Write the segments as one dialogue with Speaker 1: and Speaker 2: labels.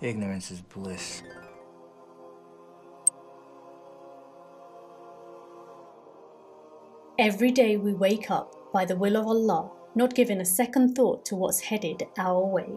Speaker 1: Ignorance is bliss.
Speaker 2: Every day we wake up by the will of Allah, not giving a second thought to what's headed our way.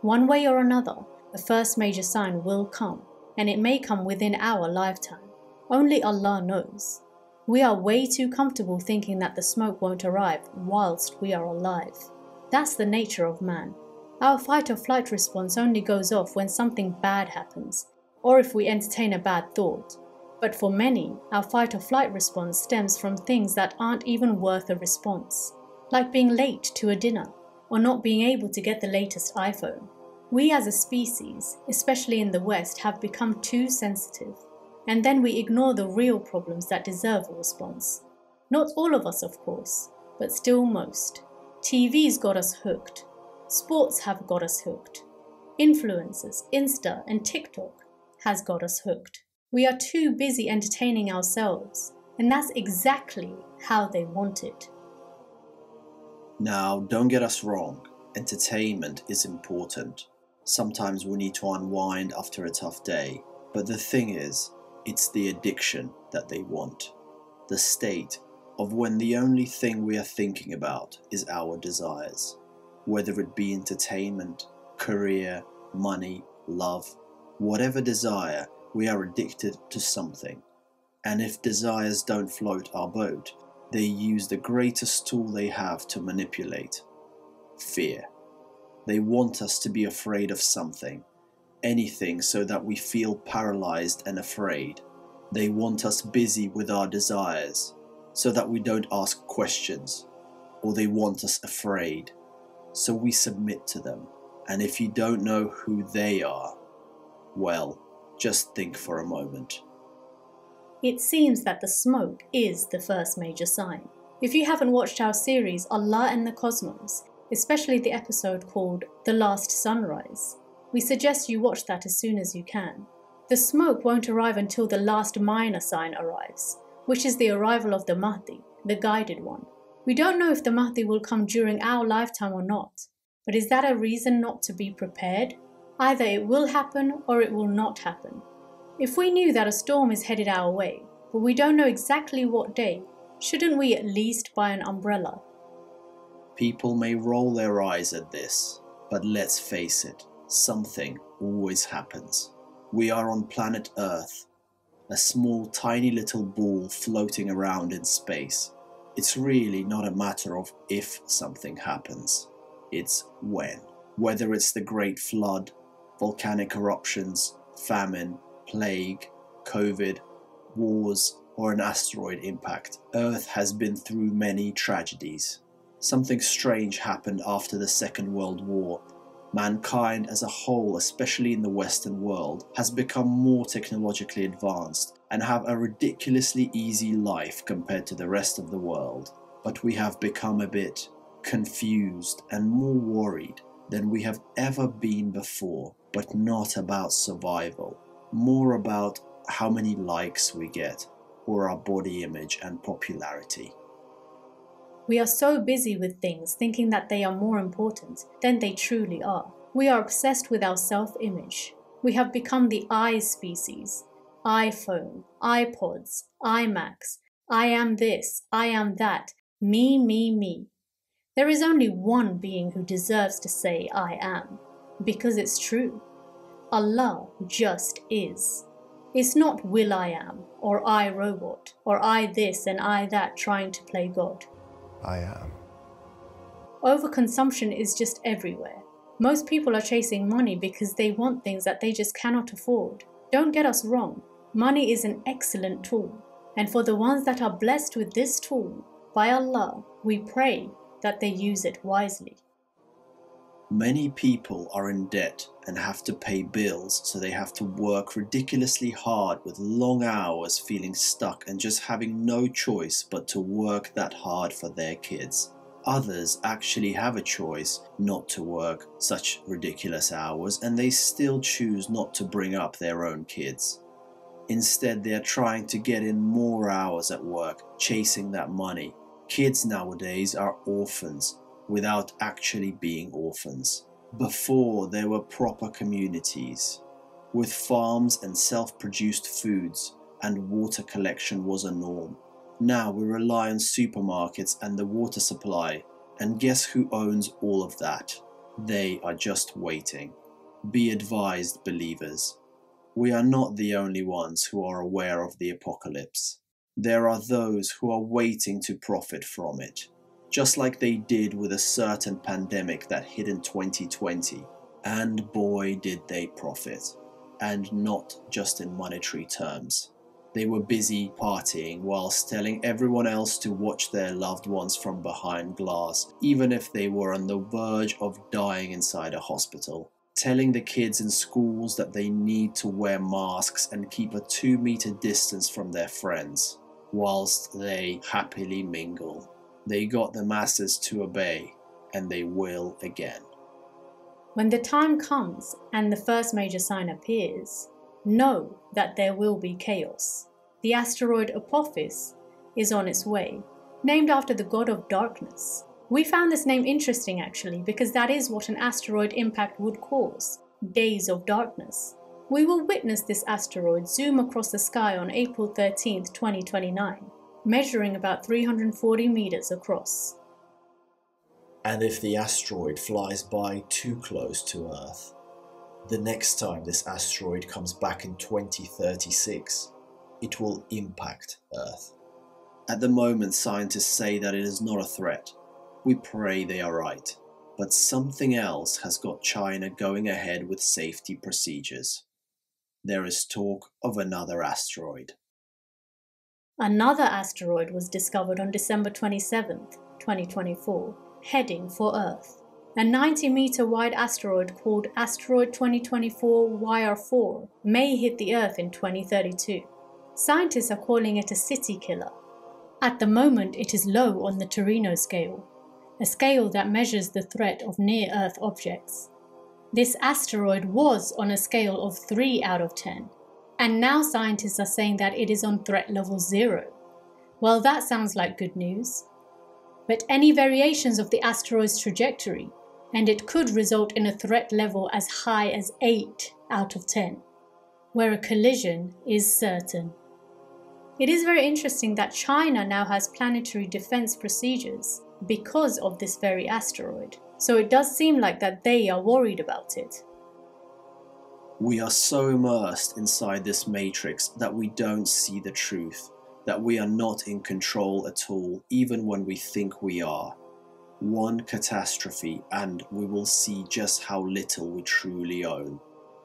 Speaker 2: One way or another, the first major sign will come, and it may come within our lifetime. Only Allah knows. We are way too comfortable thinking that the smoke won't arrive whilst we are alive. That's the nature of man. Our fight or flight response only goes off when something bad happens, or if we entertain a bad thought. But for many, our fight or flight response stems from things that aren't even worth a response, like being late to a dinner, or not being able to get the latest iPhone. We as a species, especially in the West, have become too sensitive, and then we ignore the real problems that deserve a response. Not all of us, of course, but still most. TV's got us hooked. Sports have got us hooked. Influencers, Insta and TikTok has got us hooked. We are too busy entertaining ourselves, and that's exactly how they want it.
Speaker 3: Now, don't get us wrong, entertainment is important. Sometimes we need to unwind after a tough day, but the thing is, it's the addiction that they want. The state of when the only thing we are thinking about is our desires. Whether it be entertainment, career, money, love, whatever desire, we are addicted to something. And if desires don't float our boat, they use the greatest tool they have to manipulate: fear. They want us to be afraid of something, anything, so that we feel paralyzed and afraid. They want us busy with our desires, so that we don't ask questions, or they want us afraid, so we submit to them. And if you don't know who they are, well, just think for a moment.
Speaker 2: It seems that the smoke is the first major sign. If you haven't watched our series Allah and the Cosmos, especially the episode called The Last Sunrise, we suggest you watch that as soon as you can. The smoke won't arrive until the last minor sign arrives, which is the arrival of the Mahdi, the guided one. We don't know if the Mahdi will come during our lifetime or not, but is that a reason not to be prepared? Either it will happen or it will not happen. If we knew that a storm is headed our way, but we don't know exactly what day, shouldn't we at least buy an umbrella?
Speaker 3: People may roll their eyes at this, but let's face it, something always happens. We are on planet Earth, a small tiny little ball floating around in space. It's really not a matter of if something happens, it's when. Whether it's the Great Flood, volcanic eruptions, famine, plague, COVID, wars, or an asteroid impact, Earth has been through many tragedies. Something strange happened after the Second World War. Mankind as a whole, especially in the Western world, has become more technologically advanced and have a ridiculously easy life compared to the rest of the world. But we have become a bit confused and more worried than we have ever been before, but not about survival, more about how many likes we get or our body image and popularity.
Speaker 2: We are so busy with things thinking that they are more important than they truly are. We are obsessed with our self-image. We have become the I species. iPhone, iPods, iMacs, I am this, I am that, me, me, me. There is only one being who deserves to say I am, because it's true. Allah just is. It's not will I am, or I robot, or I this and I that trying to play God.
Speaker 1: I am.
Speaker 2: Overconsumption is just everywhere. Most people are chasing money because they want things that they just cannot afford. Don't get us wrong, money is an excellent tool, and for the ones that are blessed with this tool, by Allah, we pray that they use it wisely.
Speaker 3: Many people are in debt and have to pay bills, so they have to work ridiculously hard with long hours, feeling stuck and just having no choice but to work that hard for their kids. Others actually have a choice not to work such ridiculous hours, and they still choose not to bring up their own kids. Instead, they are trying to get in more hours at work, chasing that money. Kids nowadays are orphans without actually being orphans. Before, there were proper communities. with farms and self-produced foods, and water collection was a norm. Now we rely on supermarkets and the water supply, and guess who owns all of that? They are just waiting. Be advised, believers. We are not the only ones who are aware of the apocalypse. There are those who are waiting to profit from it, just like they did with a certain pandemic that hit in 2020. And boy did they profit, and not just in monetary terms. They were busy partying whilst telling everyone else to watch their loved ones from behind glass, even if they were on the verge of dying inside a hospital. Telling the kids in schools that they need to wear masks and keep a 2-meter distance from their friends, whilst they happily mingle. They got the masses to obey, and they will again.
Speaker 2: When the time comes and the first major sign appears, know that there will be chaos. The asteroid Apophis is on its way, named after the god of darkness. We found this name interesting actually because that is what an asteroid impact would cause, days of darkness. We will witness this asteroid zoom across the sky on April 13th, 2029, measuring about 340 meters across.
Speaker 4: And if the asteroid flies by too close to Earth, the next time this asteroid comes back in 2036, it will impact Earth.
Speaker 3: At the moment, scientists say that it is not a threat. We pray they are right. But something else has got China going ahead with safety procedures. There is talk of another asteroid.
Speaker 2: Another asteroid was discovered on December 27th, 2024, heading for Earth. A 90-meter wide asteroid called Asteroid 2024 YR4 may hit the Earth in 2032. Scientists are calling it a city killer. At the moment, it is low on the Torino scale, a scale that measures the threat of near-Earth objects. This asteroid was on a scale of 3 out of 10, and now scientists are saying that it is on threat level 0. Well, that sounds like good news. But any variations of the asteroid's trajectory, and it could result in a threat level as high as 8 out of 10, where a collision is certain. It is very interesting that China now has planetary defense procedures because of this very asteroid, so it does seem like that they are worried about it.
Speaker 3: We are so immersed inside this matrix that we don't see the truth, that we are not in control at all, even when we think we are. One catastrophe and we will see just how little we truly own.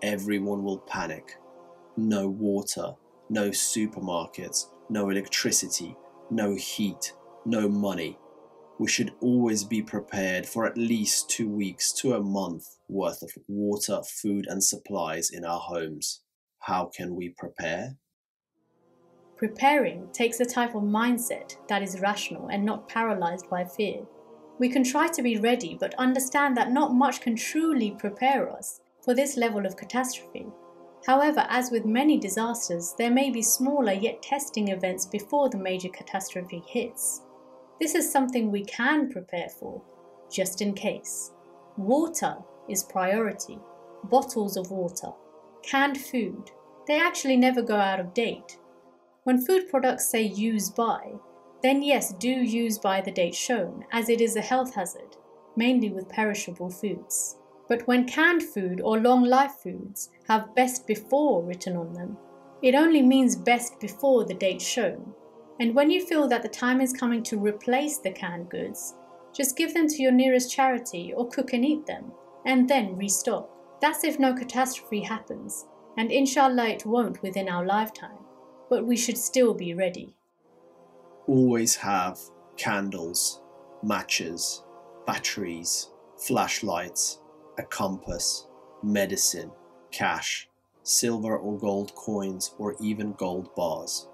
Speaker 3: Everyone will panic. No water, no supermarkets, no electricity, no heat, no money. We should always be prepared for at least 2 weeks to a month worth of water, food and supplies in our homes. How can we prepare?
Speaker 2: Preparing takes a type of mindset that is rational and not paralyzed by fear. We can try to be ready, but understand that not much can truly prepare us for this level of catastrophe. However, as with many disasters, there may be smaller yet testing events before the major catastrophe hits. This is something we can prepare for, just in case. Water is priority. Bottles of water, canned food, they actually never go out of date. When food products say use by, then yes, do use by the date shown, as it is a health hazard, mainly with perishable foods. But when canned food or long life foods have best before written on them, it only means best before the date shown. And when you feel that the time is coming to replace the canned goods, just give them to your nearest charity or cook and eat them, and then restock. That's if no catastrophe happens, and inshallah it won't within our lifetime, but we should still be ready.
Speaker 3: Always have candles, matches, batteries, flashlights, a compass, medicine, cash, silver or gold coins, or even gold bars.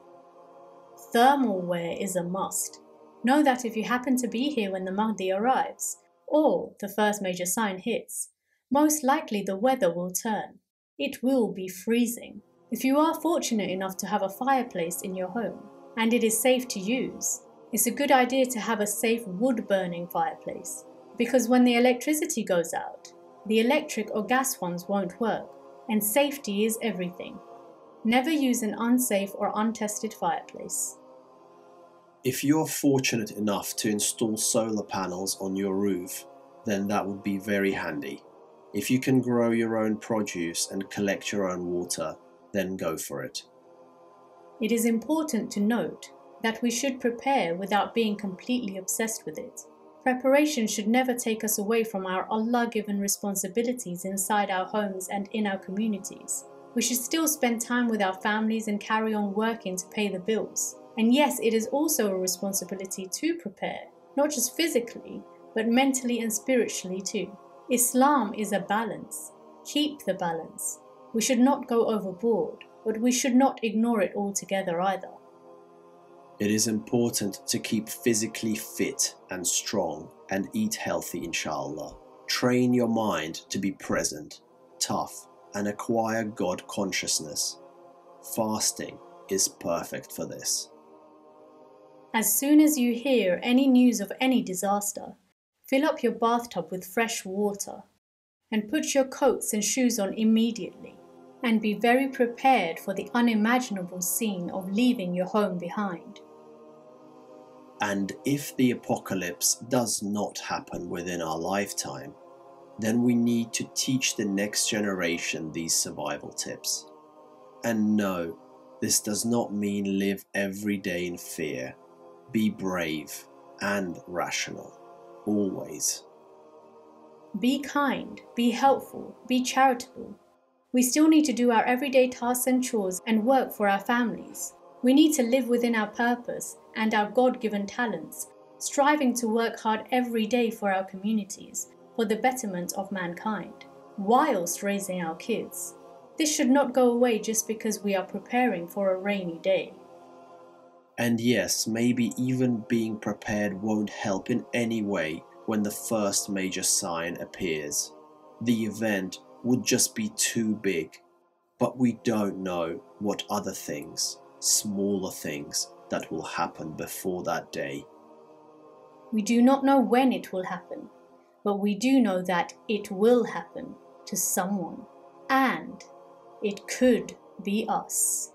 Speaker 2: Thermal wear is a must. Know that if you happen to be here when the Mahdi arrives, or the first major sign hits, most likely the weather will turn. It will be freezing. If you are fortunate enough to have a fireplace in your home, and it is safe to use, it's a good idea to have a safe wood-burning fireplace, because when the electricity goes out, the electric or gas ones won't work, and safety is everything. Never use an unsafe or untested fireplace.
Speaker 3: If you're fortunate enough to install solar panels on your roof, then that would be very handy. If you can grow your own produce and collect your own water, then go for it.
Speaker 2: It is important to note that we should prepare without being completely obsessed with it. Preparation should never take us away from our Allah-given responsibilities inside our homes and in our communities. We should still spend time with our families and carry on working to pay the bills. And yes, it is also a responsibility to prepare, not just physically, but mentally and spiritually too. Islam is a balance. Keep the balance. We should not go overboard, but we should not ignore it altogether either.
Speaker 3: It is important to keep physically fit and strong and eat healthy, inshallah. Train your mind to be present, tough, and acquire God consciousness. Fasting is perfect for this.
Speaker 2: As soon as you hear any news of any disaster, fill up your bathtub with fresh water and put your coats and shoes on immediately, and be very prepared for the unimaginable scene of leaving your home behind.
Speaker 3: And if the apocalypse does not happen within our lifetime, then we need to teach the next generation these survival tips. And no, this does not mean live every day in fear. Be brave and rational, always.
Speaker 2: Be kind, be helpful, be charitable. We still need to do our everyday tasks and chores and work for our families. We need to live within our purpose and our God-given talents, striving to work hard every day for our communities, for the betterment of mankind, whilst raising our kids. This should not go away just because we are preparing for a rainy day.
Speaker 3: And yes, maybe even being prepared won't help in any way when the first major sign appears. The event would just be too big, but we don't know what other things, smaller things, that will happen before that day.
Speaker 2: We do not know when it will happen, but we do know that it will happen to someone, and it could be us.